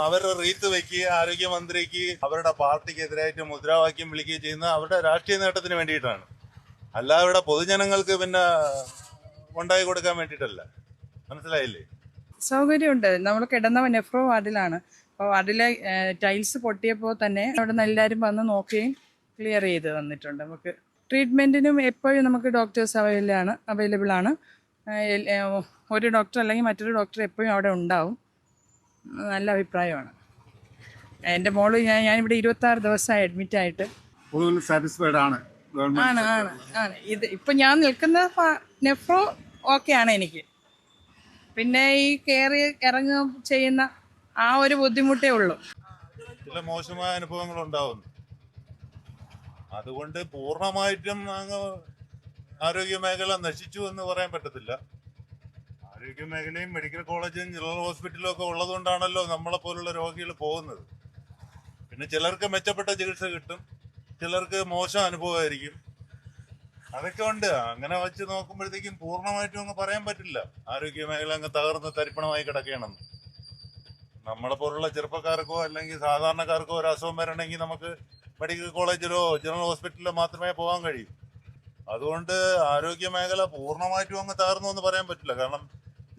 അവരുടെ റീത്ത് വയ്ക്കുകയും ആരോഗ്യമന്ത്രിക്ക് അവരുടെ പാർട്ടിക്ക് എതിരായിട്ട് മുദ്രാവാക്യം വിളിക്കുകയും ചെയ്യുന്ന അവരുടെ രാഷ്ട്രീയ നേട്ടത്തിന് വേണ്ടിയിട്ടാണ്. അല്ലാതെ ഇവിടെ പൊതുജനങ്ങൾക്ക് പിന്നെ ഉണ്ടായി കൊടുക്കാൻ വേണ്ടിയിട്ടല്ല. മനസ്സിലായില്ലേ? സൗകര്യമുണ്ട്. നമ്മൾ കിടന്ന നെഫ്രോ വാർഡിലാണ്. അപ്പോൾ വാർഡിലെ ടൈൽസ് പൊട്ടിയപ്പോൾ തന്നെ അവിടെ നിന്ന് എല്ലാവരും വന്ന് നോക്കുകയും ക്ലിയർ ചെയ്ത് തന്നിട്ടുണ്ട്. നമുക്ക് ട്രീറ്റ്മെൻറ്റിനും എപ്പോഴും നമുക്ക് ഡോക്ടേഴ്സ് അവൈലബിൾ ആണ്. ഒരു ഡോക്ടർ അല്ലെങ്കിൽ മറ്റൊരു ഡോക്ടർ എപ്പോഴും അവിടെ ഉണ്ടാവും. നല്ല അഭിപ്രായമാണ്. എൻ്റെ മോള് ഞാനിവിടെ 26 ദിവസമായി അഡ്മിറ്റായിട്ട്. സാറ്റിസ്ഫൈഡ് ആണ്. ആണ് ഇത് ഇപ്പം ഞാൻ നിൽക്കുന്ന നെഫ്രോ ഓക്കെയാണ് എനിക്ക്. പിന്നെ ഈ കയറി ഇറങ്ങുക ചെയ്യുന്ന ആ ഒരു ബുദ്ധിമുട്ടേ ഉള്ളൂ. ചില മോശമായ അനുഭവങ്ങൾ ഉണ്ടാവുന്നു. അതുകൊണ്ട് പൂർണ്ണമായിട്ടും അങ്ങ് ആരോഗ്യ മേഖല നശിച്ചു എന്ന് പറയാൻ പറ്റത്തില്ല. ആരോഗ്യ മേഖലയും മെഡിക്കൽ കോളേജും ജനറൽ ഹോസ്പിറ്റലും ഒക്കെ ഉള്ളതുകൊണ്ടാണല്ലോ നമ്മളെ പോലുള്ള രോഗികൾ പോകുന്നത്. പിന്നെ ചിലർക്ക് മെച്ചപ്പെട്ട ചികിത്സ കിട്ടും, ചിലർക്ക് മോശം അനുഭവമായിരിക്കും. അതൊക്കെ ഉണ്ട്. അങ്ങനെ വെച്ച് നോക്കുമ്പോഴത്തേക്കും പൂർണ്ണമായിട്ടും അങ്ങ് പറയാൻ പറ്റില്ല ആരോഗ്യ മേഖല അങ്ങ് തകർന്ന് തരിപ്പണമായി കിടക്കുകയാണെന്ന്. നമ്മളെ പോലുള്ള ചെറുപ്പക്കാർക്കോ അല്ലെങ്കിൽ സാധാരണക്കാർക്കോ ഒരു അസുഖം വരണമെങ്കിൽ നമുക്ക് മെഡിക്കൽ കോളേജിലോ ജനറൽ ഹോസ്പിറ്റലിലോ മാത്രമേ പോകാൻ കഴിയൂ. അതുകൊണ്ട് ആരോഗ്യ മേഖല പൂർണ്ണമായിട്ടും അങ്ങ് തകർന്നു എന്ന് പറയാൻ പറ്റില്ല. കാരണം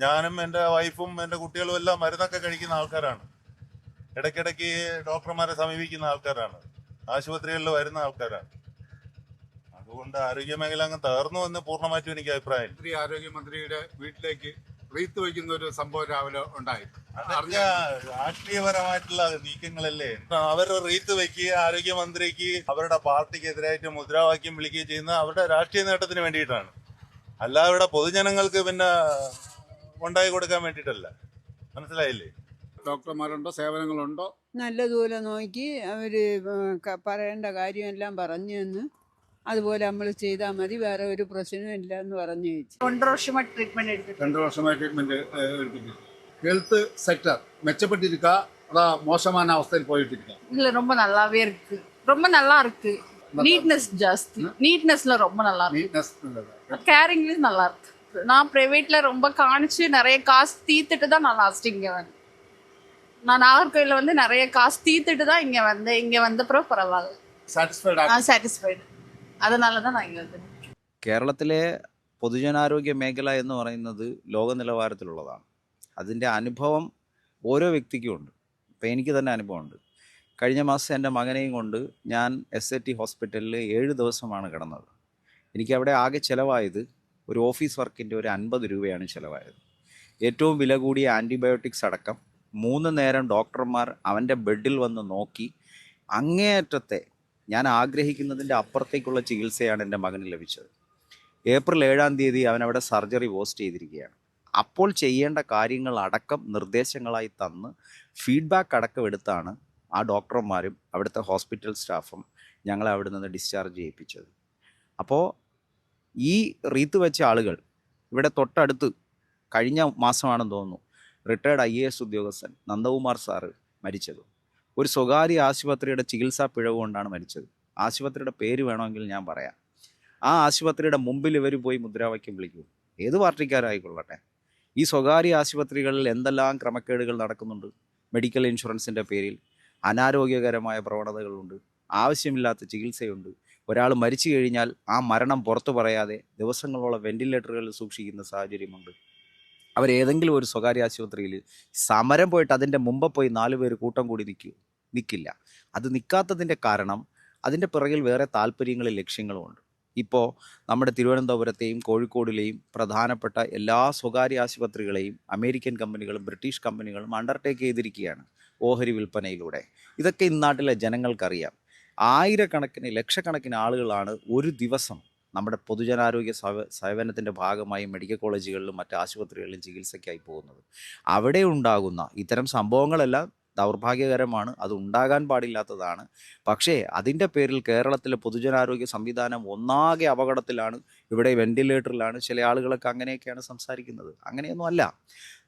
ഞാനും എൻ്റെ വൈഫും എൻ്റെ കുട്ടികളും എല്ലാം മരുന്നൊക്കെ കഴിക്കുന്ന ആൾക്കാരാണ്. ഇടയ്ക്കിടയ്ക്ക് ഡോക്ടർമാരെ സമീപിക്കുന്ന ആൾക്കാരാണ്, ആശുപത്രികളിൽ വരുന്ന ആൾക്കാരാണ്. അതുകൊണ്ട് ആരോഗ്യ മേഖല അങ്ങ് തകർന്നു എന്ന് പൂർണ്ണമായിട്ടും എനിക്ക് അഭിപ്രായം. ആരോഗ്യമന്ത്രിയുടെ വീട്ടിലേക്ക് റീത്ത് വയ്ക്കുന്ന ഒരു സംഭവം രാവിലെ ഉണ്ടായി. അതൊക്കെ രാഷ്ട്രീയപരമായിട്ടുള്ള നീക്കങ്ങളല്ലേ. അവരുടെ റീത്ത് വയ്ക്കുകയും ആരോഗ്യമന്ത്രിക്ക് അവരുടെ പാർട്ടിക്ക് എതിരായിട്ട് മുദ്രാവാക്യം വിളിക്കുകയും ചെയ്യുന്ന അവരുടെ രാഷ്ട്രീയ നേട്ടത്തിന് വേണ്ടിയിട്ടാണ്. അല്ലാതെ ഇവിടെ പൊതുജനങ്ങൾക്ക് പിന്നെ ഉണ്ടായി കൊടുക്കാൻ വേണ്ടിയിട്ടല്ല. മനസ്സിലായില്ലേ? ഡോക്ടർമാരുണ്ടോ, സേവനങ്ങളുണ്ടോ? നല്ലതുപോലെ നോക്കി അവര് പറയേണ്ട കാര്യമെല്ലാം പറഞ്ഞു തന്ന് അതുപോലെ നമ്മൾ ചെയ്താൽ മതി, വേറെ ഒരു പ്രശ്നവും ഇല്ല എന്ന് പറഞ്ഞു വെച്ചു. 2 വർഷമായി ട്രീറ്റ്മെന്റ് എടുത്തിട്ട് 2 വർഷമായി ട്രീറ്റ്മെന്റ് എടുത്തിട്ട് ஹெல்த் செக்டர் மெச்சப்பட்டிருக்கா, அதான் மோசமான அவஸ்தையில் போயிட்டு இருக்கா? இல்ல, ரொம்ப நல்லாவே இருக்கு. ரொம்ப நல்லா இருக்கு. நீட்னஸ் ஜாஸ்தி. நீட்னஸ்ல ரொம்ப நல்லா இருக்கு. நீட்னஸ் கேரிங்லயும் நல்லா இருக்கு. நான் பிரைவேட்ல ரொம்ப காணிச்சு நிறைய காசு தீர்த்துட்டு தான் நான் லாஸ்ட் இங்க வந்தேன். நான் நாகர்கோயில வந்து நிறைய காசு தீர்த்துட்டு தான் இங்க வந்தேன். இங்க வந்தப்பறம் பரவாயில்ல, സാറ്റിസ്ഫൈഡ്. அதனால தான் நான் இங்க വന്നത്. കേരളത്തിലെ പൊതുജനാരോഗ്യ മേഖല എന്ന് പറയുന്നത് ലോക നിലവാരത്തിലുള്ളതാണ്. അതിൻ്റെ അനുഭവം ഓരോ വ്യക്തിക്കും ഉണ്ട്. ഇപ്പോൾ എനിക്ക് തന്നെ അനുഭവമുണ്ട്. കഴിഞ്ഞ മാസം എൻ്റെ മകനെയും കൊണ്ട് ഞാൻ SAT ഹോസ്പിറ്റലിൽ 7 ദിവസമാണ് കിടന്നത്. എനിക്കവിടെ ആകെ ചിലവായത് ഒരു ഓഫീസ് വർക്കിൻ്റെ ഒരു 50 രൂപയാണ് ചിലവായത്. ഏറ്റവും വില കൂടിയ ആൻറ്റിബയോട്ടിക്സ് അടക്കം 3 നേരം ഡോക്ടർമാർ അവൻ്റെ ബെഡിൽ വന്ന് നോക്കി അങ്ങേയറ്റത്തെ ഞാൻ ആഗ്രഹിക്കുന്നതിൻ്റെ അപ്പുറത്തേക്കുള്ള ചികിത്സയാണ് എൻ്റെ മകന് ലഭിച്ചത്. ഏപ്രിൽ 7-ാം തീയതി അവനവിടെ സർജറി പോസ്റ്റ് ചെയ്തിരിക്കുകയാണ്. അപ്പോൾ ചെയ്യേണ്ട കാര്യങ്ങൾ അടക്കം നിർദ്ദേശങ്ങളായി തന്ന് ഫീഡ്ബാക്ക് അടക്കം എടുത്താണ് ആ ഡോക്ടർമാരും അവിടുത്തെ ഹോസ്പിറ്റൽ സ്റ്റാഫും ഞങ്ങളെ അവിടെ നിന്ന് ഡിസ്ചാർജ് ചെയ്യിപ്പിച്ചത്. അപ്പോൾ ഈ റീത്ത് വെച്ച ആളുകൾ ഇവിടെ തൊട്ടടുത്ത് കഴിഞ്ഞ മാസമാണെന്ന് തോന്നുന്നു റിട്ടയർഡ് IAS ഉദ്യോഗസ്ഥൻ നന്ദകുമാർ സാറ് മരിച്ചത്. ഒരു സ്വകാര്യ ആശുപത്രിയുടെ ചികിത്സാ പിഴവ് കൊണ്ടാണ് മരിച്ചത്. ആശുപത്രിയുടെ പേര് വേണമെങ്കിൽ ഞാൻ പറയാം. ആ ആശുപത്രിയുടെ മുമ്പിൽ ഇവർ പോയി മുദ്രാവാക്യം വിളിക്കും. ഏത് പാർട്ടിക്കാരായിക്കൊള്ളട്ടെ. ഈ സ്വകാര്യ ആശുപത്രികളിൽ എന്തെല്ലാം ക്രമക്കേടുകൾ നടക്കുന്നുണ്ട്. മെഡിക്കൽ ഇൻഷുറൻസിൻ്റെ പേരിൽ അനാരോഗ്യകരമായ പ്രവണതകളുണ്ട്, ആവശ്യമില്ലാത്ത ചികിത്സയുണ്ട്. ഒരാൾ മരിച്ചു കഴിഞ്ഞാൽ ആ മരണം പുറത്തു പറയാതെ ദിവസങ്ങളോളം വെന്റിലേറ്ററുകളിൽ സൂക്ഷിക്കുന്ന സാഹചര്യമുണ്ട്. അവരേതെങ്കിലും ഒരു സ്വകാര്യ ആശുപത്രിയിൽ സമരം പോയിട്ട് അതിൻ്റെ മുമ്പ് പോയി 4 പേര് കൂട്ടം കൂടി നിൽക്കില്ല. അത് നിൽക്കാത്തതിൻ്റെ കാരണം അതിൻ്റെ പിറകിൽ വേറെ താല്പര്യങ്ങളും ലക്ഷ്യങ്ങളും ഉണ്ട്. ഇപ്പോൾ നമ്മുടെ തിരുവനന്തപുരത്തെയും കോഴിക്കോടിലെയും പ്രധാനപ്പെട്ട എല്ലാ സ്വകാര്യ ആശുപത്രികളെയും അമേരിക്കൻ കമ്പനികളും ബ്രിട്ടീഷ് കമ്പനികളും അണ്ടർടേക്ക് ചെയ്തിരിക്കുകയാണ് ഓഹരി വിൽപ്പനയിലൂടെ. ഇതൊക്കെ ഇന്നാട്ടിലെ ജനങ്ങൾക്കറിയാം. ആയിരക്കണക്കിന് ലക്ഷക്കണക്കിന് ആളുകളാണ് ഒരു ദിവസം നമ്മുടെ പൊതുജനാരോഗ്യ സേവനത്തിൻ്റെ ഭാഗമായി മെഡിക്കൽ കോളേജുകളിലും മറ്റ് ആശുപത്രികളിലും ചികിത്സയ്ക്കായി പോകുന്നത്. അവിടെ ഉണ്ടാകുന്ന ഇത്തരം സംഭവങ്ങളെല്ലാം ദൗർഭാഗ്യകരമാണ്, അത് ഉണ്ടാകാൻ പാടില്ലാത്തതാണ്. പക്ഷേ അതിൻ്റെ പേരിൽ കേരളത്തിലെ പൊതുജനാരോഗ്യ സംവിധാനം ഒന്നാകെ അപകടത്തിലാണ്, ഇവിടെ വെന്റിലേറ്ററിലാണ്. ചില ആളുകളൊക്കെ അങ്ങനെയൊക്കെയാണ് സംസാരിക്കുന്നത്. അങ്ങനെയൊന്നും അല്ല.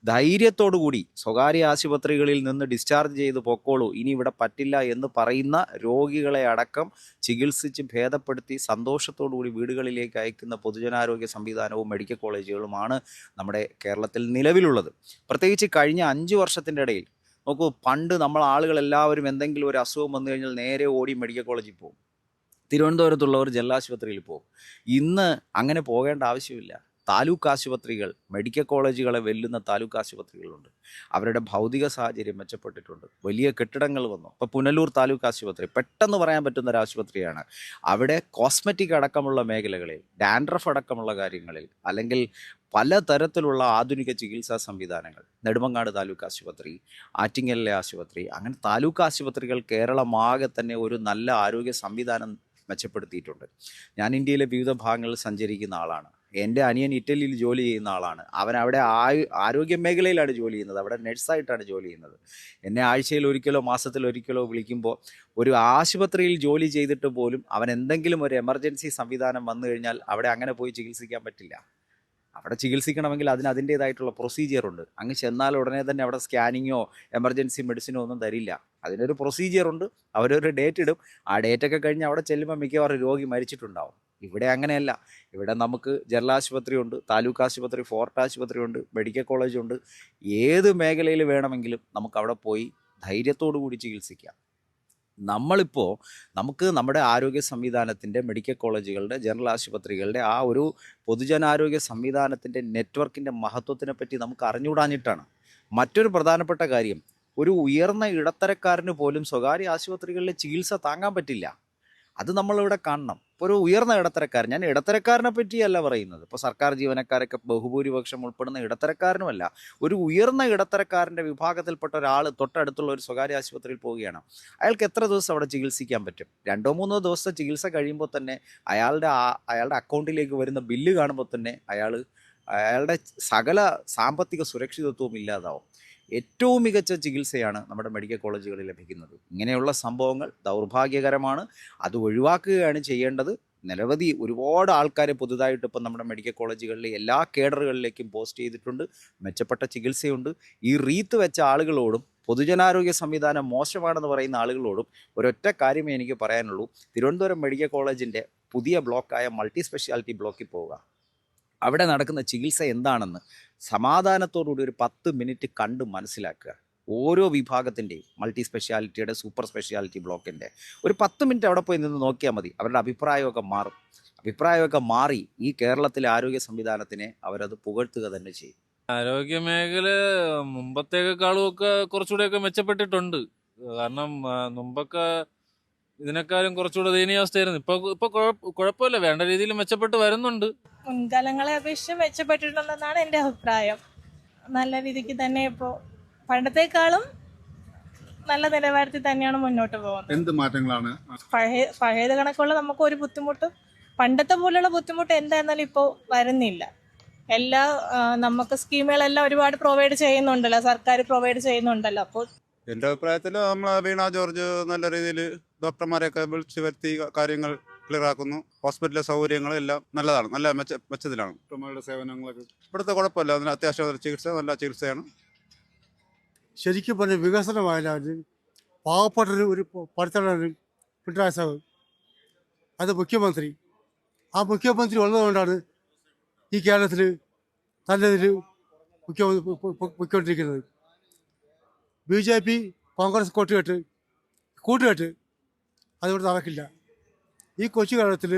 ധൈര്യത്തോടുകൂടി സ്വകാര്യ ആശുപത്രികളിൽ നിന്ന് ഡിസ്ചാർജ് ചെയ്ത് പൊക്കോളൂ, ഇനി ഇവിടെ പറ്റില്ല എന്ന് പറയുന്ന രോഗികളെ അടക്കം ചികിത്സിച്ച് ഭേദപ്പെടുത്തി സന്തോഷത്തോടുകൂടി വീടുകളിലേക്ക് അയക്കുന്ന പൊതുജനാരോഗ്യ സംവിധാനവും മെഡിക്കൽ കോളേജുകളുമാണ് നമ്മുടെ കേരളത്തിൽ നിലവിലുള്ളത്. പ്രത്യേകിച്ച് കഴിഞ്ഞ 5 വർഷത്തിൻ്റെ ഇടയിൽ നോക്കൂ, പണ്ട് നമ്മൾ ആളുകളെല്ലാവരും എന്തെങ്കിലും ഒരു അസുഖം വന്നു കഴിഞ്ഞാൽ നേരെ ഓടി മെഡിക്കൽ കോളേജിൽ പോകും, തിരുവനന്തപുരത്തുള്ളവർ ജില്ലാശുപത്രിയിൽ പോകും. ഇന്ന് അങ്ങനെ പോകേണ്ട ആവശ്യമില്ല. താലൂക്ക് ആശുപത്രികൾ, മെഡിക്കൽ കോളേജുകളെ വെല്ലുന്ന താലൂക്ക് ആശുപത്രികളുണ്ട്. അവരുടെ ഭൗതിക സാഹചര്യം മെച്ചപ്പെട്ടിട്ടുണ്ട്. വലിയ കെട്ടിടങ്ങൾ വന്നു. ഇപ്പോൾ പുനലൂർ താലൂക്ക് ആശുപത്രി പെട്ടെന്ന് പറയാൻ പറ്റുന്ന ഒരു ആശുപത്രിയാണ്. അവിടെ കോസ്മെറ്റിക് അടക്കമുള്ള മേഖലകളിൽ, ഡാൻഡ്രഫ് അടക്കമുള്ള കാര്യങ്ങളിൽ, അല്ലെങ്കിൽ പലതരത്തിലുള്ള ആധുനിക ചികിത്സാ സംവിധാനങ്ങൾ, നെടുമങ്ങാട് താലൂക്ക് ആശുപത്രി, ആറ്റിങ്ങലിലെ ആശുപത്രി, അങ്ങനെ താലൂക്ക് ആശുപത്രികൾ കേരളമാകെ തന്നെ ഒരു നല്ല ആരോഗ്യ സംവിധാനം മെച്ചപ്പെടുത്തിയിട്ടുണ്ട്. ഞാൻ ഇന്ത്യയിലെ വിവിധ ഭാഗങ്ങളിൽ സഞ്ചരിക്കുന്ന ആളാണ്. എൻ്റെ അനിയൻ ഇറ്റലിയിൽ ജോലി ചെയ്യുന്ന ആളാണ്. അവൻ അവിടെ ആരോഗ്യ മേഖലയിലാണ് ജോലി ചെയ്യുന്നത്, അവിടെ നഴ്സായിട്ടാണ് ജോലി ചെയ്യുന്നത്. എന്നെ ആഴ്ചയിൽ ഒരിക്കലോ മാസത്തിൽ ഒരിക്കലോ വിളിക്കുമ്പോൾ ഒരു ആശുപത്രിയിൽ ജോലി ചെയ്തിട്ട് പോലും അവൻ എന്തെങ്കിലും ഒരു എമർജൻസി സംവിധാനം വന്നു കഴിഞ്ഞാൽ അവിടെ അങ്ങനെ പോയി ചികിത്സിക്കാൻ പറ്റില്ല. അവിടെ ചികിത്സിക്കണമെങ്കിൽ അതിൻ്റേതായിട്ടുള്ള പ്രൊസീജിയറുണ്ട്. അങ്ങ് ചെന്നാൽ ഉടനെ തന്നെ അവിടെ സ്കാനിങ്ങോ എമർജൻസി മെഡിസിനോ ഒന്നും തരില്ല. അതിനൊരു പ്രൊസീജിയറുണ്ട്. അവരൊരു ഡേറ്റ് ഇടും. ആ ഡേറ്റൊക്കെ കഴിഞ്ഞ് അവിടെ ചെല്ലുമ്പോൾ മിക്കവാറും രോഗി മരിച്ചിട്ടുണ്ടാവും. ഇവിടെ അങ്ങനെയല്ല. ഇവിടെ നമുക്ക് ജനറൽ ആശുപത്രി ഉണ്ട്, താലൂക്ക് ആശുപത്രി, ഫോർട്ട് ആശുപത്രി ഉണ്ട്, മെഡിക്കൽ കോളേജ് ഉണ്ട്. ഏത് മേഖലയിൽ വേണമെങ്കിലും നമുക്ക് അവിടെ പോയി ധൈര്യത്തോടു കൂടി ചികിത്സിക്കാം. നമുക്ക് നമ്മുടെ ആരോഗ്യ സംവിധാനത്തിൻ്റെ, മെഡിക്കൽ കോളേജുകളുടെ, ജനറൽ ആശുപത്രികളുടെ ആ ഒരു പൊതുജനാരോഗ്യ സംവിധാനത്തിൻ്റെ നെറ്റ്വർക്കിൻ്റെ മഹത്വത്തിനെ പറ്റി നമുക്ക് അറിഞ്ഞുകൂടാഞ്ഞിട്ടാണ്. മറ്റൊരു പ്രധാനപ്പെട്ട കാര്യം, ഒരു ഉയർന്ന ഇടത്തരക്കാരന് പോലും സ്വകാര്യ ആശുപത്രികളിലെ ചികിത്സ താങ്ങാൻ പറ്റില്ല. അത് നമ്മളിവിടെ കാണണം. ഇപ്പോൾ ഒരു ഉയർന്ന ഇടത്തരക്കാരൻ, ഞാൻ ഇടത്തരക്കാരനെ പറ്റിയല്ല പറയുന്നത്, ഇപ്പോൾ സർക്കാർ ജീവനക്കാരൊക്കെ ബഹുഭൂരിപക്ഷം ഉൾപ്പെടുന്ന ഇടത്തരക്കാരനുമല്ല, ഒരു ഉയർന്ന ഇടത്തരക്കാരൻ്റെ വിഭാഗത്തിൽപ്പെട്ട ഒരാൾ തൊട്ടടുത്തുള്ള ഒരു സ്വകാര്യ ആശുപത്രിയിൽ പോവുകയാണ്. അയാൾക്ക് എത്ര ദിവസം അവിടെ ചികിത്സിക്കാൻ പറ്റും? 2-3 ദിവസത്തെ ചികിത്സ കഴിയുമ്പോൾ തന്നെ അയാളുടെ അക്കൗണ്ടിലേക്ക് വരുന്ന ബില്ല് കാണുമ്പോൾ തന്നെ അയാളുടെ സകല സാമ്പത്തിക സുരക്ഷിതത്വവും ഇല്ലാതാവും. ഏറ്റവും മികച്ച ചികിത്സയാണ് നമ്മുടെ മെഡിക്കൽ കോളേജുകളിൽ ലഭിക്കുന്നത്. ഇങ്ങനെയുള്ള സംഭവങ്ങൾ ദൗർഭാഗ്യകരമാണ്. അത് ഒഴിവാക്കുകയാണ് ചെയ്യേണ്ടത്. ഒരുപാട് ആൾക്കാരെ പുതുതായിട്ട് ഇപ്പം നമ്മുടെ മെഡിക്കൽ കോളേജുകളിലെ എല്ലാ കേഡറുകളിലേക്കും പോസ്റ്റ് ചെയ്തിട്ടുണ്ട്. മെച്ചപ്പെട്ട ചികിത്സയുണ്ട്. ഈ റീത്ത് വെച്ച ആളുകളോടും പൊതുജനാരോഗ്യ സംവിധാനം മോശമാണെന്ന് പറയുന്ന ആളുകളോടും ഒരൊറ്റ കാര്യമേ എനിക്ക് പറയാനുള്ളൂ. തിരുവനന്തപുരം മെഡിക്കൽ കോളേജിൻ്റെ പുതിയ ബ്ലോക്കായ മൾട്ടി സ്പെഷ്യാലിറ്റി ബ്ലോക്കിൽ പോവുക. അവിടെ നടക്കുന്ന ചികിത്സ എന്താണെന്ന് സമാധാനത്തോടുകൂടി ഒരു 10 മിനിറ്റ് കണ്ട് മനസ്സിലാക്കുക. ഓരോ വിഭാഗത്തിൻ്റെയും, മൾട്ടി സ്പെഷ്യാലിറ്റിയുടെ, സൂപ്പർ സ്പെഷ്യാലിറ്റി ബ്ലോക്കിൻ്റെ ഒരു 10 മിനിറ്റ് അവിടെ പോയി നിന്ന് നോക്കിയാൽ മതി. അവരുടെ അഭിപ്രായമൊക്കെ മാറി ഈ കേരളത്തിലെ ആരോഗ്യ സംവിധാനത്തിനെ അവരത് പുകഴ്ത്തുക തന്നെ ചെയ്യും. ആരോഗ്യ മേഖല മുമ്പത്തേക്കാളും ഒക്കെ കുറച്ചുകൂടെയൊക്കെ മെച്ചപ്പെട്ടിട്ടുണ്ട്. കാരണം മുമ്പൊക്കെ ഇതിനേക്കാളും കുറച്ചുകൂടെ ദയനീയാവസ്ഥയായിരുന്നു. ഇപ്പൊ കുഴപ്പമില്ല, വേണ്ട രീതിയിൽ മെച്ചപ്പെട്ട് വരുന്നുണ്ട്. മുൻകാലങ്ങളെ അപേക്ഷിച്ച് മെച്ചപ്പെട്ടിട്ടുണ്ടെന്നാണ് എൻ്റെ അഭിപ്രായം. നല്ല രീതിക്ക് തന്നെ ഇപ്പോൾ പണ്ടത്തേക്കാളും നല്ല നിലവാരത്തിൽ തന്നെയാണ് മുന്നോട്ട് പോകുന്നത്. എന്ത് മാറ്റങ്ങളാണ്? പഴയത് കണക്കുള്ള നമുക്ക് ഒരു ബുദ്ധിമുട്ടും, പണ്ടത്തെ പോലുള്ള ബുദ്ധിമുട്ട് എന്തായിരുന്നാലും ഇപ്പോൾ വരുന്നില്ല. എല്ലാ നമുക്ക് സ്കീമുകളെല്ലാം ഒരുപാട് പ്രൊവൈഡ് ചെയ്യുന്നുണ്ടല്ലോ, സർക്കാർ പ്രൊവൈഡ് ചെയ്യുന്നുണ്ടല്ലോ. അപ്പോൾ എൻ്റെ അഭിപ്രായത്തിൽ നമ്മൾ വീണ ജോർജ് നല്ല രീതിയിൽ ഡോക്ടർമാരെയൊക്കെ വിളിച്ചു വരുത്തി കാര്യങ്ങൾ ക്ലിയർ ആക്കുന്നു. ഹോസ്പിറ്റലിലെ സൗകര്യങ്ങളെല്ലാം നല്ലതാണ്, നല്ല മെച്ചത്തിലാണ്. ഡോക്ടർമാരുടെ സേവനങ്ങളൊക്കെ ഇവിടുത്തെ കുഴപ്പമില്ല, അതിന് അത്യാവശ്യം ചികിത്സ നല്ല ചികിത്സയാണ്. ശരിക്കും പറഞ്ഞ വികസനമായാലും പാവപ്പെട്ടൊരു പഠിത്തം പിണറായി സാഹിബ്, അത് മുഖ്യമന്ത്രി. ആ മുഖ്യമന്ത്രി ഉള്ളതുകൊണ്ടാണ് ഈ കേരളത്തിൽ നല്ലൊരു മുഖ്യമന്ത്രിക്കുന്നത്. BJP കോൺഗ്രസ് കൂട്ടുകെട്ട് അതിവിടെ നടക്കില്ല. ഈ കൊച്ചു കേരളത്തിൽ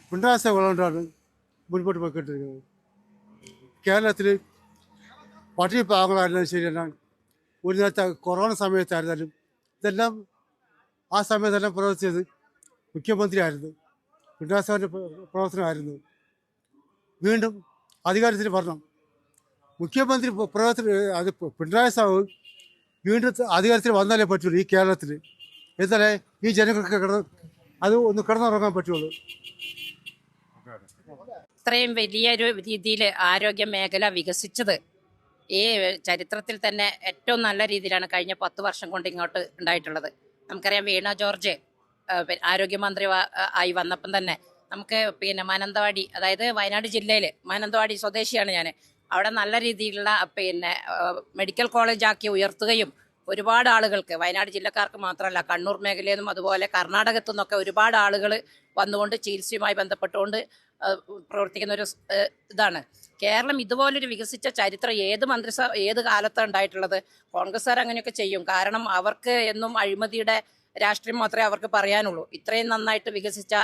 പിണറായി സാഹിബ് ഉള്ളതുകൊണ്ടാണ് മുൻപോട്ട് പോയിക്കൊണ്ടിരിക്കുന്നത്. കേരളത്തിൽ പട്ടിണി പാവങ്ങളായിരുന്നാലും ശരി തന്നെ, ഒരു നേരത്തെ കൊറോണ സമയത്തായിരുന്നാലും ഇതെല്ലാം ആ സമയത്തെല്ലാം പ്രവർത്തിച്ചത് മുഖ്യമന്ത്രിയായിരുന്നു, പിണറായി സാഹിബിൻ്റെ പ്രവർത്തനമായിരുന്നു. വീണ്ടും അധികാരത്തിൽ വരണം മുഖ്യമന്ത്രി അത് പിണറായി സാഹിബ് വീണ്ടും അധികാരത്തിൽ വന്നാലേ പറ്റുള്ളൂ. ഈ കേരളത്തിൽ എന്നാലേ ഈ ജനങ്ങൾക്ക് ഒന്ന് കിടന്നുറങ്ങാൻ പറ്റുള്ളൂ. ഇത്രയും വലിയൊരു രീതിയിൽ ആരോഗ്യ മേഖല വികസിച്ചത് ഈ ചരിത്രത്തിൽ തന്നെ ഏറ്റവും നല്ല രീതിയിലാണ് കഴിഞ്ഞ 10 വർഷം കൊണ്ട് ഇങ്ങോട്ട് ഉണ്ടായിട്ടുള്ളത്. നമുക്കറിയാം, വീണ ജോർജ് ആരോഗ്യമന്ത്രി ആയി വന്നപ്പം തന്നെ നമുക്ക് മാനന്തവാടി, അതായത് വയനാട് ജില്ലയിൽ മാനന്തവാടി സ്വദേശിയാണ് ഞാൻ. അവിടെ നല്ല രീതിയിലുള്ള മെഡിക്കൽ കോളേജാക്കി ഉയർത്തുകയും ഒരുപാട് ആളുകൾക്ക്, വയനാട് ജില്ലക്കാർക്ക് മാത്രമല്ല, കണ്ണൂർ മേഖലയിൽ നിന്നും അതുപോലെ കർണാടകത്തു നിന്നൊക്കെ ഒരുപാട് ആളുകൾ വന്നുകൊണ്ട് ചികിത്സയുമായി ബന്ധപ്പെട്ടുകൊണ്ട് പ്രവർത്തിക്കുന്ന ഒരു ഇതാണ്. കേരളം ഇതുപോലൊരു വികസിച്ച ചരിത്രം ഏത് കാലത്താണ് ഉണ്ടായിട്ടുള്ളത്? കോൺഗ്രസ്സുകാർ അങ്ങനെയൊക്കെ ചെയ്യും. കാരണം അവർക്ക് എന്നും അഴിമതിയുടെ രാഷ്ട്രീയം മാത്രമേ അവർക്ക് പറയാനുള്ളൂ. ഇത്രയും നന്നായിട്ട് വികസിച്ച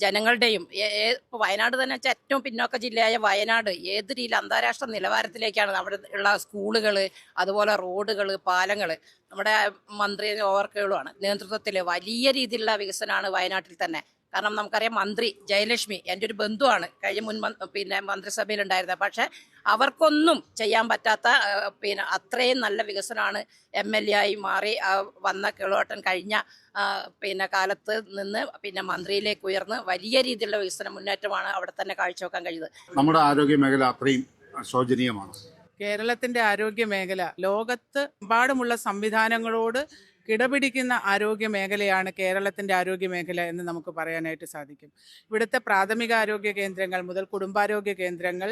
ജനങ്ങളുടെയും ഇപ്പോൾ വയനാട് തന്നെ വെച്ചാൽ ഏറ്റവും പിന്നോക്ക ജില്ലയായ വയനാട് ഏത് രീതിയിൽ അന്താരാഷ്ട്ര നിലവാരത്തിലേക്കാണ് അവിടെ ഉള്ള സ്കൂളുകൾ, അതുപോലെ റോഡുകൾ, പാലങ്ങൾ. നമ്മുടെ മന്ത്രി ഓവർക്കുകളുമാണ് നേതൃത്വത്തിൽ വലിയ രീതിയിലുള്ള വികസനമാണ് വയനാട്ടിൽ തന്നെ. കാരണം നമുക്കറിയാം മന്ത്രി ജയലക്ഷ്മി എൻ്റെ ഒരു ബന്ധുവാണ്, കഴിഞ്ഞ മന്ത്രിസഭയിലുണ്ടായിരുന്നത്. പക്ഷേ അവർക്കൊന്നും ചെയ്യാൻ പറ്റാത്ത അത്രയും നല്ല വികസനമാണ് MLA ആയി മാറി വന്ന കേളോട്ടൻ കഴിഞ്ഞ കാലത്ത് നിന്ന് മന്ത്രിയിലേക്ക് ഉയർന്ന് വലിയ രീതിയിലുള്ള വികസന മുന്നേറ്റമാണ് അവിടെ തന്നെ കാഴ്ചവെക്കാൻ കഴിയുന്നത്. നമ്മുടെ ആരോഗ്യ മേഖല അത്രയും ശോചനീയമാണ്. കേരളത്തിൻ്റെ ആരോഗ്യ മേഖല ലോകത്തെമ്പാടുമുള്ള സംവിധാനങ്ങളോട് കിടപിടിക്കുന്ന ആരോഗ്യ മേഖലയാണ് കേരളത്തിൻ്റെ ആരോഗ്യ മേഖല എന്ന് നമുക്ക് പറയാനായിട്ട് സാധിക്കും. ഇവിടുത്തെ പ്രാഥമിക ആരോഗ്യ കേന്ദ്രങ്ങൾ മുതൽ കുടുംബാരോഗ്യ കേന്ദ്രങ്ങൾ,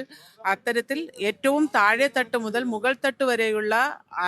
അത്തരത്തിൽ ഏറ്റവും താഴെത്തട്ട് മുതൽ മുകൾ തട്ട് വരെയുള്ള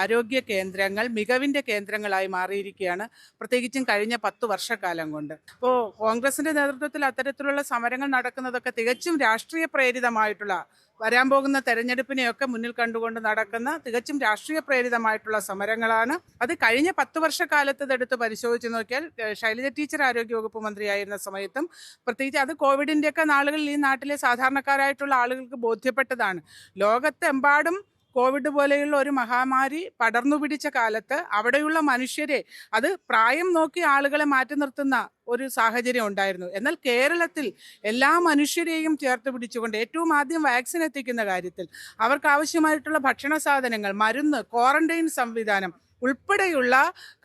ആരോഗ്യ കേന്ദ്രങ്ങൾ മികവിൻ്റെ കേന്ദ്രങ്ങളായി മാറിയിരിക്കുകയാണ്, പ്രത്യേകിച്ചും കഴിഞ്ഞ 10 വർഷക്കാലം കൊണ്ട്. ഇപ്പോൾ കോൺഗ്രസിൻ്റെ നേതൃത്വത്തിൽ അത്തരത്തിലുള്ള സമരങ്ങൾ നടക്കുന്നതൊക്കെ തികച്ചും രാഷ്ട്രീയ പ്രേരിതമായിട്ടുള്ള, വരാൻ പോകുന്ന തെരഞ്ഞെടുപ്പിനെയൊക്കെ മുന്നിൽ കണ്ടുകൊണ്ട് നടക്കുന്ന തികച്ചും രാഷ്ട്രീയ പ്രേരിതമായിട്ടുള്ള സമരങ്ങളാണ്. അത് കഴിഞ്ഞ 10 വർഷക്കാലത്ത് എടുത്ത് പരിശോധിച്ച് നോക്കിയാൽ ശൈലജ ടീച്ചർ ആരോഗ്യവകുപ്പ് മന്ത്രിയായിരുന്ന സമയത്തും, പ്രത്യേകിച്ച് അത് കോവിഡിൻ്റെയൊക്കെ നാളുകളിൽ ഈ നാട്ടിലെ സാധാരണക്കാരായിട്ടുള്ള ആളുകൾക്ക് ബോധ്യപ്പെട്ടതാണ്. ലോകത്തെമ്പാടും കോവിഡ് പോലെയുള്ള ഒരു മഹാമാരി പടർന്നു പിടിച്ച കാലത്ത് അവിടെയുള്ള മനുഷ്യരെ, അത് പ്രായം നോക്കി ആളുകളെ മാറ്റി നിർത്തുന്ന ഒരു സാഹചര്യം ഉണ്ടായിരുന്നു. എന്നാൽ കേരളത്തിൽ എല്ലാ മനുഷ്യരെയും ചേർത്ത് പിടിച്ചുകൊണ്ട് ഏറ്റവും ആദ്യം വാക്സിൻ എത്തിക്കുന്ന കാര്യത്തിൽ അവർക്ക് ആവശ്യമായിട്ടുള്ള ഭക്ഷണ സാധനങ്ങൾ, മരുന്ന്, ക്വാറന്റൈൻ സംവിധാനം ഉൾപ്പെടെയുള്ള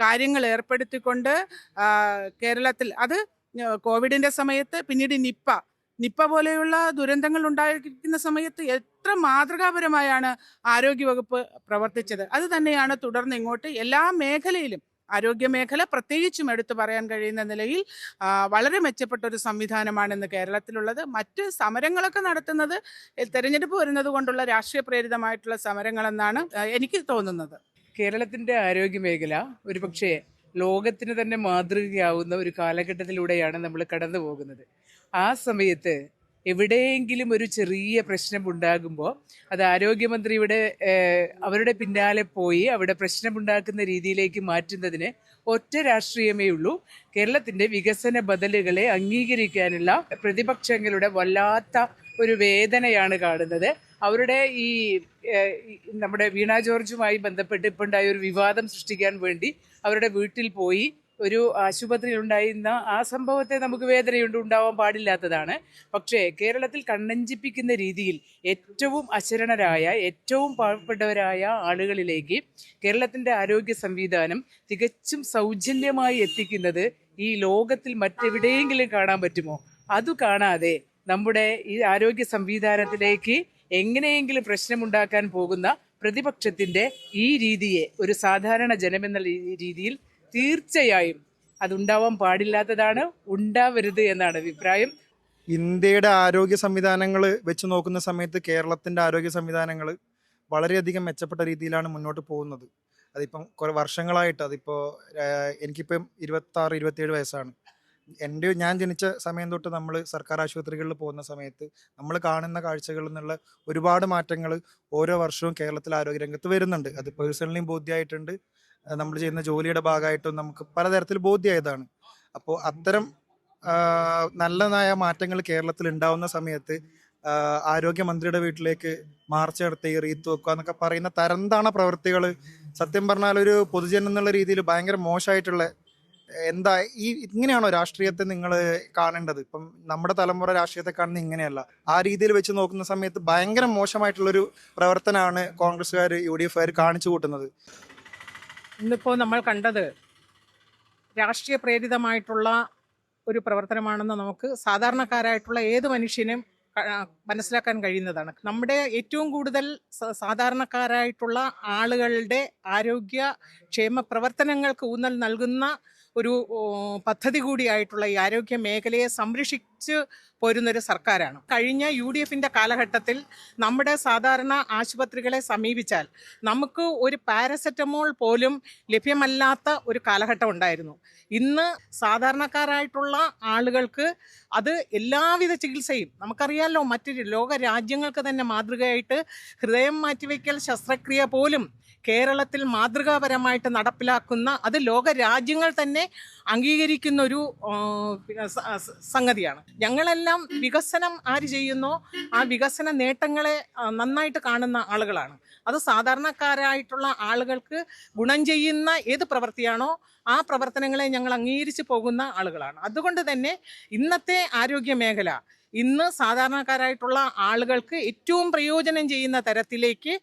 കാര്യങ്ങൾ ഏർപ്പെടുത്തിക്കൊണ്ട് കേരളത്തിൽ, അത് കോവിഡിൻ്റെ സമയത്ത്, പിന്നീട് നിപ്പ പോലെയുള്ള ദുരന്തങ്ങൾ ഉണ്ടായിരിക്കുന്ന സമയത്ത് എത്ര മാതൃകാപരമായാണ് ആരോഗ്യവകുപ്പ് പ്രവർത്തിച്ചത്. അത് തന്നെയാണ് തുടർന്ന് ഇങ്ങോട്ട് എല്ലാ മേഖലയിലും, ആരോഗ്യ മേഖല പ്രത്യേകിച്ചും എടുത്തു പറയാൻ കഴിയുന്ന നിലയിൽ വളരെ മെച്ചപ്പെട്ട ഒരു സംവിധാനമാണ് ഇന്ന് കേരളത്തിലുള്ളത്. മറ്റ് സമരങ്ങളൊക്കെ നടത്തുന്നത് തെരഞ്ഞെടുപ്പ് വരുന്നത് കൊണ്ടുള്ള രാഷ്ട്രീയ പ്രേരിതമായിട്ടുള്ള സമരങ്ങളെന്നാണ് എനിക്ക് തോന്നുന്നത്. കേരളത്തിൻ്റെ ആരോഗ്യ മേഖല ഒരുപക്ഷെ ലോകത്തിന് തന്നെ മാതൃകയാവുന്ന ഒരു കാലഘട്ടത്തിലൂടെയാണ് നമ്മൾ കടന്നു പോകുന്നത്. ആ സമയത്ത് എവിടെയെങ്കിലും ഒരു ചെറിയ പ്രശ്നമുണ്ടാകുമ്പോൾ അത് ആരോഗ്യമന്ത്രിയുടെ അവരുടെ പിന്നാലെ പോയി അവിടെ പ്രശ്നമുണ്ടാക്കുന്ന രീതിയിലേക്ക് മാറ്റുന്നതിന് ഒറ്റ രാഷ്ട്രീയമേ ഉള്ളൂ. കേരളത്തിൻ്റെ വികസന ബദലുകളെ അംഗീകരിക്കാനുള്ള പ്രതിപക്ഷങ്ങളുടെ വല്ലാത്ത ഒരു വേദനയാണ് കാണുന്നത്. അവരുടെ ഈ നമ്മുടെ വീണ ജോർജുമായി ബന്ധപ്പെട്ട് ഇപ്പോൾ ഉണ്ടായ ഒരു വിവാദം സൃഷ്ടിക്കാൻ വേണ്ടി അവരുടെ വീട്ടിൽ പോയി ഒരു ആശുപത്രിയിൽ ഉണ്ടായിരുന്ന ആ സംഭവത്തെ നമുക്ക് ഉണ്ടാവാൻ പാടില്ലാത്തതാണ്. പക്ഷേ കേരളത്തിൽ കണ്ണഞ്ചിപ്പിക്കുന്ന രീതിയിൽ ഏറ്റവും അശരണരായ, ഏറ്റവും പാവപ്പെട്ടവരായ ആളുകളിലേക്ക് കേരളത്തിൻ്റെ ആരോഗ്യ സംവിധാനം തികച്ചും സൗജന്യമായി എത്തിക്കുന്നത് ഈ ലോകത്തിൽ മറ്റെവിടെയെങ്കിലും കാണാൻ പറ്റുമോ? അത് കാണാതെ നമ്മുടെ ഈ ആരോഗ്യ സംവിധാനത്തിലേക്ക് എങ്ങനെയെങ്കിലും പ്രശ്നമുണ്ടാക്കാൻ പോകുന്ന പ്രതിപക്ഷത്തിൻ്റെ ഈ രീതിയെ ഒരു സാധാരണ ജനമെന്ന രീതിയിൽ തീർച്ചയായും അതുണ്ടാവാൻ പാടില്ലാത്തതാണ്, ഉണ്ടാവരുത് എന്നാണ് അഭിപ്രായം. ഇന്ത്യയുടെ ആരോഗ്യ സംവിധാനങ്ങൾ വെച്ച് നോക്കുന്ന സമയത്ത് കേരളത്തിൻ്റെ ആരോഗ്യ സംവിധാനങ്ങൾ വളരെയധികം മെച്ചപ്പെട്ട രീതിയിലാണ് മുന്നോട്ട് പോകുന്നത്. അതിപ്പം കുറേ വർഷങ്ങളായിട്ട്, അതിപ്പോൾ എനിക്കിപ്പം 26-27 വയസ്സാണ്. ഞാൻ ജനിച്ച സമയം തൊട്ട് നമ്മൾ സർക്കാർ ആശുപത്രികളിൽ പോകുന്ന സമയത്ത് നമ്മൾ കാണുന്ന കാഴ്ചകളിൽ നിന്നുള്ള ഒരുപാട് മാറ്റങ്ങൾ ഓരോ വർഷവും കേരളത്തിൽ ആരോഗ്യരംഗത്ത് വരുന്നുണ്ട്. അത് പേഴ്സണലിയും ബോധ്യമായിട്ടുണ്ട്, നമ്മൾ ചെയ്യുന്ന ജോലിയുടെ ഭാഗമായിട്ടും നമുക്ക് പലതരത്തിൽ ബോധ്യമായതാണ്. അപ്പോൾ അത്തരം നല്ലതായ മാറ്റങ്ങൾ കേരളത്തിൽ ഉണ്ടാവുന്ന സമയത്ത് ആരോഗ്യമന്ത്രിയുടെ വീട്ടിലേക്ക് മാർച്ച് നടത്തി റീത്ത് വെക്കുക എന്നൊക്കെ പറയുന്ന തരംതാണ പ്രവൃത്തികൾ സത്യം പറഞ്ഞാൽ ഒരു പൊതുജനം എന്നുള്ള രീതിയിൽ ഭയങ്കര മോശമായിട്ടുള്ള, എന്താ ഇങ്ങനെയാണോ രാഷ്ട്രീയത്തെ നിങ്ങൾ കാണേണ്ടത്? ഇപ്പം നമ്മുടെ തലമുറ രാഷ്ട്രീയത്തെ കാണുന്നത് ഇങ്ങനെയല്ല. ആ രീതിയിൽ വെച്ച് നോക്കുന്ന സമയത്ത് ഭയങ്കര മോശമായിട്ടുള്ളൊരു പ്രവർത്തനമാണ് കോൺഗ്രസ്സുകാർ, UDFകാർ കാണിച്ചു കൂട്ടുന്നത്. ഇന്നിപ്പോൾ നമ്മൾ കണ്ടത് രാഷ്ട്രീയ പ്രേരിതമായിട്ടുള്ള ഒരു പ്രവർത്തനമാണെന്ന് നമുക്ക് സാധാരണക്കാരായിട്ടുള്ള ഏത് മനുഷ്യനും മനസ്സിലാക്കാൻ കഴിയുന്നതാണ്. നമ്മുടെ ഏറ്റവും കൂടുതൽ സാധാരണക്കാരായിട്ടുള്ള ആളുകളുടെ ആരോഗ്യ ക്ഷേമ പ്രവർത്തനങ്ങൾക്ക് ഊന്നൽ നൽകുന്ന ഒരു പദ്ധതി കൂടിയായിട്ടുള്ള ഈ ആരോഗ്യ മേഖലയെ സംരക്ഷിച്ച് പോരുന്നൊരു സർക്കാരാണ്. കഴിഞ്ഞ UDF കാലഘട്ടത്തിൽ നമ്മുടെ സാധാരണ ആശുപത്രികളെ സമീപിച്ചാൽ നമുക്ക് ഒരു പാരസെറ്റമോൾ പോലും ലഭ്യമല്ലാത്ത ഒരു കാലഘട്ടം ഉണ്ടായിരുന്നു. ഇന്ന് സാധാരണക്കാരായിട്ടുള്ള ആളുകൾക്ക് അത് എല്ലാവിധ ചികിത്സയും നമുക്കറിയാമല്ലോ, മറ്റ് ലോക രാജ്യങ്ങൾക്ക് തന്നെ മാതൃകയായിട്ട് ഹൃദയം മാറ്റിവെക്കൽ ശസ്ത്രക്രിയ പോലും കേരളത്തിൽ മാതൃകാപരമായിട്ട് നടപ്പിലാക്കുന്ന, അത് ലോക രാജ്യങ്ങൾ തന്നെ അംഗീകരിക്കുന്ന ഒരു സംഗതിയാണ്. ഞങ്ങളെല്ലാം വികസനം ആര് ചെയ്യുന്നോ ആ വികസന നേട്ടങ്ങളെ നന്നായിട്ട് കാണുന്ന ആളുകളാണ്. അത് സാധാരണക്കാരായിട്ടുള്ള ആളുകൾക്ക് ഗുണം ചെയ്യുന്ന ഏത് പ്രവൃത്തിയാണോ ആ പ്രവർത്തനങ്ങളെ ഞങ്ങൾ അംഗീകരിച്ച് പോകുന്ന ആളുകളാണ്. അതുകൊണ്ട് തന്നെ ഇന്നത്തെ ആരോഗ്യ മേഖല ഇന്ന് സാധാരണക്കാരായിട്ടുള്ള ആളുകൾക്ക് ഏറ്റവും പ്രയോജനം ചെയ്യുന്ന തരത്തിലേക്ക്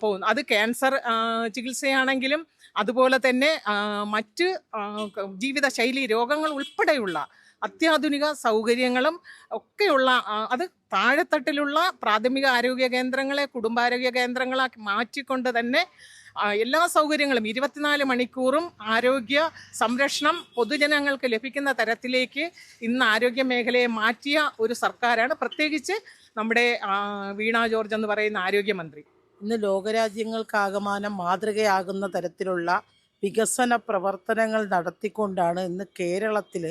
പോകുന്നു. അത് ക്യാൻസർ ചികിത്സയാണെങ്കിലും അതുപോലെ തന്നെ മറ്റ് ജീവിതശൈലി രോഗങ്ങൾ ഉൾപ്പെടെയുള്ള അത്യാധുനിക സൗകര്യങ്ങളും ഒക്കെയുള്ള, അത് താഴെത്തട്ടിലുള്ള പ്രാഥമിക ആരോഗ്യ കേന്ദ്രങ്ങളെ കുടുംബാരോഗ്യ കേന്ദ്രങ്ങളാക്കി മാറ്റിക്കൊണ്ട് തന്നെ എല്ലാ സൗകര്യങ്ങളും 24 മണിക്കൂറും ആരോഗ്യ സംരക്ഷണം പൊതുജനങ്ങൾക്ക് ലഭിക്കുന്ന തരത്തിലേക്ക് ഇന്ന് ആരോഗ്യ മേഖലയെ മാറ്റിയ ഒരു സർക്കാരാണ്, പ്രത്യേകിച്ച് നമ്മുടെ വീണ ജോർജ് എന്ന് പറയുന്ന ആരോഗ്യമന്ത്രി. ഇന്ന് ലോകരാജ്യങ്ങൾക്കാകമാനം മാതൃകയാകുന്ന തരത്തിലുള്ള വികസന പ്രവർത്തനങ്ങൾ നടത്തിക്കൊണ്ടാണ് ഇന്ന് കേരളത്തിൽ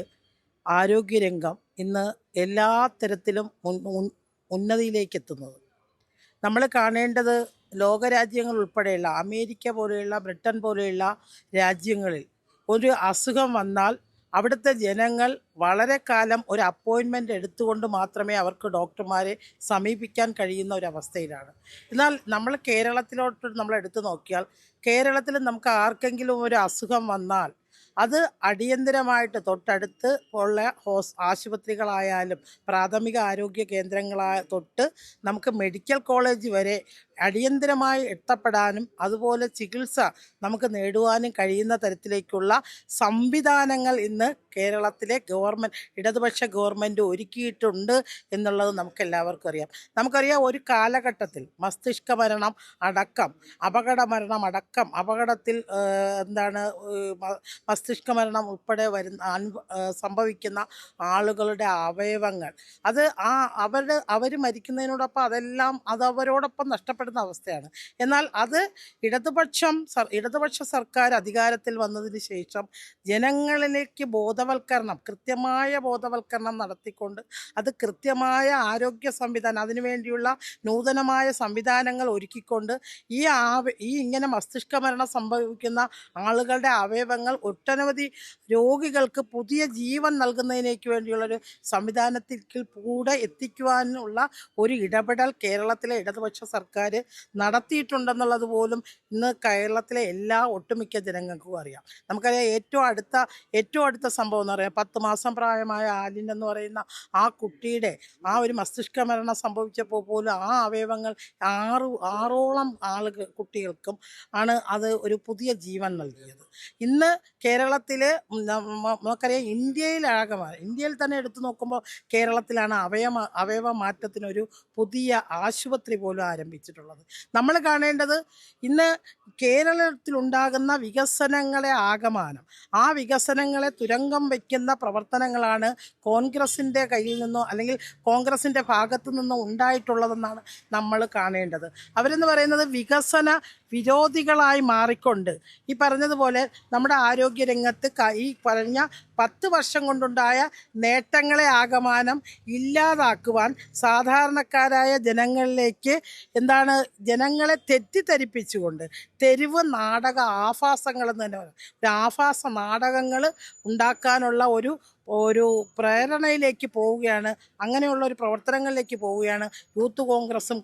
ആരോഗ്യരംഗം ഇന്ന് എല്ലാ തരത്തിലും ഉന്നതിയിലേക്ക് എത്തുന്നത്. നമ്മൾ കാണേണ്ടത് ലോകരാജ്യങ്ങൾ ഉൾപ്പെടെയുള്ള അമേരിക്ക പോലെയുള്ള ബ്രിട്ടൻ പോലെയുള്ള രാജ്യങ്ങളിൽ ഒരു അസുഖം വന്നാൽ അവിടുത്തെ ജനങ്ങൾ വളരെ കാലം ഒരു അപ്പോയിൻമെൻ്റ് എടുത്തുകൊണ്ട് മാത്രമേ അവർക്ക് ഡോക്ടർമാരെ സമീപിക്കാൻ കഴിയുന്ന ഒരവസ്ഥയിലാണ്. എന്നാൽ നമ്മൾ കേരളത്തിലോട്ട് നമ്മൾ എടുത്തു നോക്കിയാൽ കേരളത്തിൽ നമുക്ക് ആർക്കെങ്കിലും ഒരു അസുഖം വന്നാൽ അത് അടിയന്തരമായിട്ട് തൊട്ടടുത്ത് ഉള്ള ആശുപത്രികളായാലും പ്രാഥമിക ആരോഗ്യ തൊട്ട് നമുക്ക് മെഡിക്കൽ കോളേജ് വരെ അടിയന്തരമായി എത്തപ്പെടാനും അതുപോലെ ചികിത്സ നമുക്ക് നേടുവാനും കഴിയുന്ന തരത്തിലേക്കുള്ള സംവിധാനങ്ങൾ ഇന്ന് കേരളത്തിലെ ഇടതുപക്ഷ ഗവൺമെൻറ് ഒരുക്കിയിട്ടുണ്ട് എന്നുള്ളത് നമുക്കെല്ലാവർക്കും അറിയാം. നമുക്കറിയാം, ഒരു കാലഘട്ടത്തിൽ മസ്തിഷ്ക മരണം അടക്കം അപകടത്തിൽ മസ്തിഷ്ക മരണം ഉൾപ്പെടെ സംഭവിക്കുന്ന ആളുകളുടെ അവയവങ്ങൾ അവർ മരിക്കുന്നതിനോടൊപ്പം അത് അവരോടൊപ്പം നഷ്ടപ്പെടുന്ന അവസ്ഥയാണ്. എന്നാൽ അത് ഇടതുപക്ഷ സർക്കാർ അധികാരത്തിൽ വന്നതിന് ശേഷം ജനങ്ങളിലേക്ക് കൃത്യമായ ബോധവൽക്കരണം നടത്തിക്കൊണ്ട് അത് കൃത്യമായ ആരോഗ്യ സംവിധാനം അതിനുവേണ്ടിയുള്ള നൂതനമായ സംവിധാനങ്ങൾ ഒരുക്കിക്കൊണ്ട് ഈ ഇങ്ങനെ മസ്തിഷ്ക മരണം സംഭവിക്കുന്ന ആളുകളുടെ അവയവങ്ങൾ ഒട്ടനവധി രോഗികൾക്ക് പുതിയ ജീവൻ നൽകുന്നതിനേക്ക് വേണ്ടിയുള്ളൊരു സംവിധാനത്തിൽ കൂടെ എത്തിക്കുവാനുള്ള ഒരു ഇടപെടൽ കേരളത്തിലെ ഇടതുപക്ഷ സർക്കാർ നടത്തിയിട്ടുണ്ടെന്നുള്ളത് പോലും ഇന്ന് കേരളത്തിലെ ഒട്ടുമിക്ക ജനങ്ങൾക്കും അറിയാം. നമുക്കറിയാം, ഏറ്റവും അടുത്ത സംഭവം എന്ന് പറയാം, 10 മാസം പ്രായമായ ആലിൻ എന്ന് പറയുന്ന ആ കുട്ടിയുടെ ഒരു മസ്തിഷ്ക മരണം സംഭവിച്ചപ്പോൾ പോലും ആ അവയവങ്ങൾ ആറോളം കുട്ടികൾക്കും ആണ് അത് ഒരു പുതിയ ജീവൻ നൽകിയത്. ഇന്ന് കേരളത്തിൽ നമുക്കറിയാം, ഇന്ത്യയിൽ തന്നെ എടുത്തു നോക്കുമ്പോൾ കേരളത്തിലാണ് അവയവ മാറ്റത്തിനൊരു പുതിയ ആശുപത്രി പോലും ആരംഭിച്ചിട്ടുള്ളത്. നമ്മൾ കാണേണ്ടത് ഇന്ന് കേരളത്തിലുണ്ടാകുന്ന വികസനങ്ങളെ ആകമാനം ആ വികസനങ്ങളെ തുരങ്കം വയ്ക്കുന്ന പ്രവർത്തനങ്ങളാണ് കോൺഗ്രസിൻ്റെ കയ്യിൽ നിന്നോ അല്ലെങ്കിൽ കോൺഗ്രസിൻ്റെ ഭാഗത്തു നിന്നോ ഉണ്ടായിട്ടുള്ളതെന്നാണ് നമ്മൾ കാണേണ്ടത്. അവരെന്ന് പറയുന്നത് വികസന വിരോധികളായി മാറിക്കൊണ്ട് ഈ പറഞ്ഞതുപോലെ നമ്മുടെ ആരോഗ്യരംഗത്ത് ഈ പറഞ്ഞ 10 വർഷം കൊണ്ടുണ്ടായ നേട്ടങ്ങളെ ആകമാനം ഇല്ലാതാക്കുവാൻ സാധാരണക്കാരായ ജനങ്ങളിലേക്ക് ജനങ്ങളെ തെറ്റിദ്ധരിപ്പിച്ചുകൊണ്ട് തെരുവ് നാടക ആഭാസങ്ങളെന്ന് തന്നെ പറയും, ആഭാസ നാടകങ്ങൾ ഉണ്ടാക്കാനുള്ള ഒരു പ്രേരണയിലേക്ക് പോവുകയാണ്. അങ്ങനെയുള്ള ഒരു പ്രവർത്തനങ്ങളിലേക്ക് പോവുകയാണ് യൂത്ത് കോൺഗ്രസും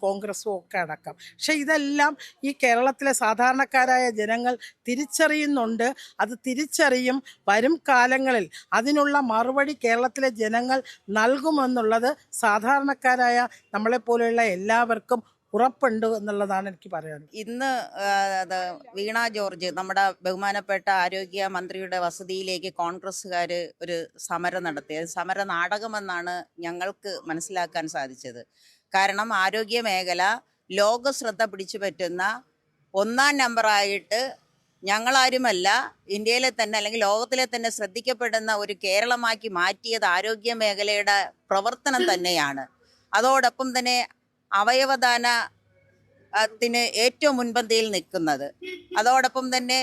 ഒക്കെ അടക്കം. പക്ഷെ ഇതെല്ലാം ഈ കേരളത്തിലെ സാധാരണക്കാരായ ജനങ്ങൾ തിരിച്ചറിയുന്നുണ്ട്. അത് തിരിച്ചറിയും. വരും കാലങ്ങളിൽ അതിനുള്ള മറുപടി കേരളത്തിലെ ജനങ്ങൾ നൽകുമെന്നുള്ളത് സാധാരണക്കാരായ നമ്മളെപ്പോലെയുള്ള എല്ലാവർക്കും ഉറപ്പുണ്ട് എന്നുള്ളതാണ് എനിക്ക് പറയാനുള്ളത്. ഇന്ന് വീണ ജോർജ് നമ്മുടെ ബഹുമാനപ്പെട്ട ആരോഗ്യ മന്ത്രിയുടെ വസതിയിലേക്ക് കോൺഗ്രസ്സുകാർ ഒരു സമരം നടത്തി. സമര നാടകമെന്നാണ് ഞങ്ങൾക്ക് മനസ്സിലാക്കാൻ സാധിച്ചത്. കാരണം ആരോഗ്യ മേഖല ലോക ശ്രദ്ധ പിടിച്ചു പറ്റുന്ന 1-ാം നമ്പറായിട്ട് ഞങ്ങളാരുമല്ല, ഇന്ത്യയിലെ തന്നെ അല്ലെങ്കിൽ ലോകത്തിലെ തന്നെ ശ്രദ്ധിക്കപ്പെടുന്ന ഒരു കേരളമാക്കി മാറ്റിയത് ആരോഗ്യ മേഖലയുടെ പ്രവർത്തനം തന്നെയാണ്. അതോടൊപ്പം തന്നെ അവയവദാനത്തിന് ഏറ്റവും മുൻപന്തിയിൽ നിൽക്കുന്നത്. അതോടൊപ്പം തന്നെ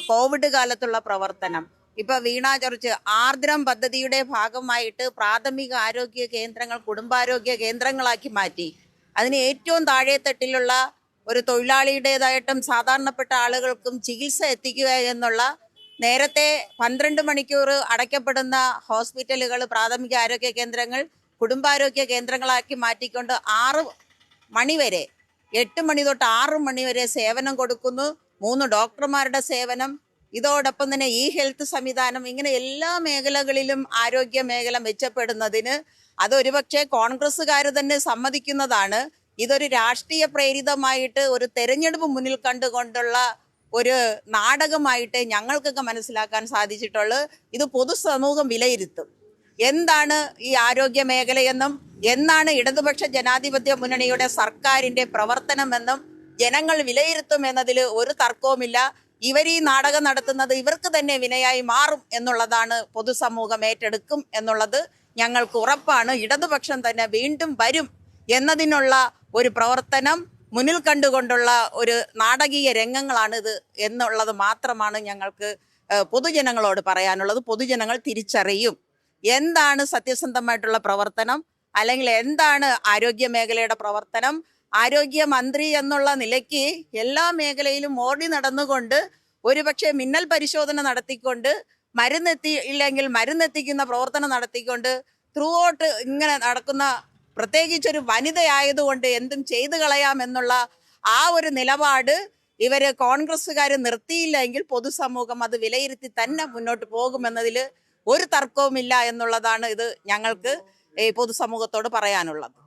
കോവിഡ് കാലത്തുള്ള പ്രവർത്തനം. ഇപ്പൊ വീണ ജോർജ് ആർദ്രം പദ്ധതിയുടെ ഭാഗമായിട്ട് പ്രാഥമിക ആരോഗ്യ കേന്ദ്രങ്ങൾ കുടുംബാരോഗ്യ കേന്ദ്രങ്ങളാക്കി മാറ്റി. അതിന് ഏറ്റവും താഴെത്തട്ടിലുള്ള ഒരു തൊഴിലാളിയുടേതായിട്ടും സാധാരണപ്പെട്ട ആളുകൾക്കും ചികിത്സ എത്തിക്കുക എന്നുള്ള, നേരത്തെ 12 മണിക്കൂർ അടയ്ക്കപ്പെടുന്ന ഹോസ്പിറ്റലുകൾ, പ്രാഥമിക ആരോഗ്യ കേന്ദ്രങ്ങൾ കുടുംബാരോഗ്യ കേന്ദ്രങ്ങളാക്കി മാറ്റിക്കൊണ്ട് 6 മണി വരെ, 8 മണി തൊട്ട് 6 മണി വരെ സേവനം കൊടുക്കുന്നു. 3 ഡോക്ടർമാരുടെ സേവനം. ഇതോടൊപ്പം തന്നെ ഈ ഹെൽത്ത് സംവിധാനം, ഇങ്ങനെ എല്ലാ മേഖലകളിലും ആരോഗ്യ മേഖല മെച്ചപ്പെടുന്നതിന് അതൊരുപക്ഷെ കോൺഗ്രസ്സുകാർ തന്നെ സമ്മതിക്കുന്നതാണ്. ഇതൊരു രാഷ്ട്രീയ പ്രേരിതമായിട്ട് ഒരു തെരഞ്ഞെടുപ്പ് മുന്നിൽ കണ്ടുകൊണ്ടുള്ള ഒരു നാടകമായിട്ട് ഞങ്ങൾക്കൊക്കെ മനസ്സിലാക്കാൻ സാധിച്ചിട്ടുള്ളൂ. ഇത് പൊതുസമൂഹം വിലയിരുത്തും. എന്താണ് ഈ ആരോഗ്യ മേഖലയെന്നും എന്നാണ് ഇടതുപക്ഷ ജനാധിപത്യ മുന്നണിയുടെ സർക്കാരിൻ്റെ പ്രവർത്തനമെന്നും ജനങ്ങൾ വിലയിരുത്തുമെന്നതിൽ ഒരു തർക്കവുമില്ല. ഇവർ ഈ നാടകം നടത്തുന്നത് ഇവർക്ക് തന്നെ വിനയായി മാറും എന്നുള്ളതാണ്. പൊതുസമൂഹം ഏറ്റെടുക്കും എന്നുള്ളത് ഞങ്ങൾക്ക് ഉറപ്പാണ്. ഇടതുപക്ഷം തന്നെ വീണ്ടും വരും എന്നതിനുള്ള ഒരു പ്രവർത്തനം മുന്നിൽ കണ്ടുകൊണ്ടുള്ള ഒരു നാടകീയ രംഗങ്ങളാണിത് എന്നുള്ളത് മാത്രമാണ് ഞങ്ങൾക്ക് പൊതുജനങ്ങളോട് പറയാനുള്ളത്. പൊതുജനങ്ങൾ തിരിച്ചറിയും എന്താണ് സത്യസന്ധമായിട്ടുള്ള പ്രവർത്തനം, അല്ലെങ്കിൽ എന്താണ് ആരോഗ്യ മേഖലയുടെ പ്രവർത്തനം. ആരോഗ്യമന്ത്രി എന്നുള്ള നിലയ്ക്ക് എല്ലാ മേഖലയിലും ഓടി നടന്നുകൊണ്ട് ഒരുപക്ഷെ മിന്നൽ പരിശോധന നടത്തിക്കൊണ്ട് മരുന്നെത്തിക്കുന്ന പ്രവർത്തനം നടത്തിക്കൊണ്ട് ത്രൂ ഔട്ട് ഇങ്ങനെ നടക്കുന്ന, പ്രത്യേകിച്ചൊരു വനിതയായതുകൊണ്ട് എന്തും ചെയ്തു കളയാമെന്നുള്ള ആ ഒരു നിലപാട് ഇവര് കോൺഗ്രസ്സുകാർ നിർത്തിയില്ലെങ്കിൽ പൊതുസമൂഹം അത് വിലയിരുത്തി തന്നെ മുന്നോട്ട് പോകുമെന്നതിൽ ഒരു തർക്കവുമില്ല എന്നുള്ളതാണ് ഇത് ഞങ്ങൾക്ക് ഈ പൊതുസമൂഹത്തോട് പറയാനുള്ളത്.